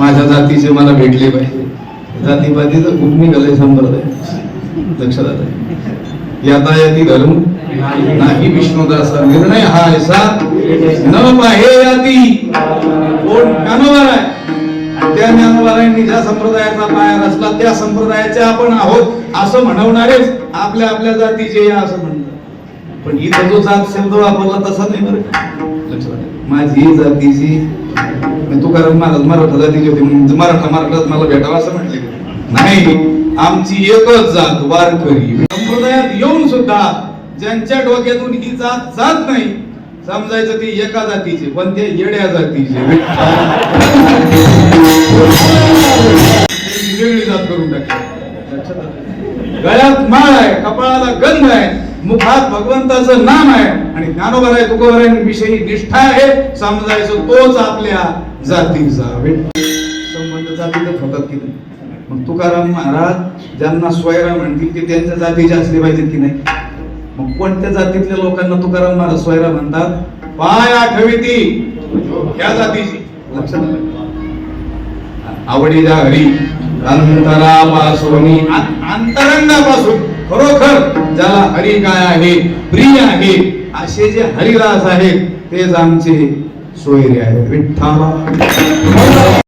माझ्या जातीचे मला भेटले पाहिजे. जातीपातीचं खूप निघालंय संप्रदाय, लक्षात आलं. यातायाती धर्म नाही विष्णुदासा निर्णय हा ऐसा न पाहे याती. कोण ज्ञानोबा आहे, त्या ज्ञानोबारायांनी ज्या संप्रदायाचा पाया रचला त्या संप्रदायाचे आपण आहोत असं म्हणवणारेच आपल्या आपल्या जातीचे या असं म्हणतात. पण इथं जो जात शब्द वापरला तसा नाही बरं का, लक्षात आलं. माझी जातीची तुकाराम महाराज मराठा जातीची होती म्हणून मराठात मला भेटावं असं म्हटले नाही. आमची एकच जात वारकरी. संप्रदायात येऊन सुद्धा ज्यांच्या डोक्यातून ही जात जात नाही समजायचं ती एका जातीचे, पण ते येड्या जातीचे वेगळी जात करून टाकली. गळ्यात माळ आहे, कपाळाला गंध आहे, मुखात भगवंताचं नाम आहे आणि ज्ञानोबा तुकोबारायांविषयी निष्ठा आहे, समजायचं तोच आपल्या जातीचा. संबंध जातीतच होतात की नाही. मग तुकाराम महाराज ज्यांना स्वयरा म्हणतील की त्यांच्या जातीचे असले पाहिजेत की नाही. मग कोणत्या जातीतल्या लोकांना तुकाराम महाराज स्वयरा म्हणतात? पाय आठविती या जातीची. लक्षात आलं. आवडीच्या हरी अंतरापासून अंतरंगापासून खरोखर ज्याला हरी काय आहे, प्रिय आहे, असे जे हरिदास आहेत तेच आमचे सोयरे आहेत. विठ्ठल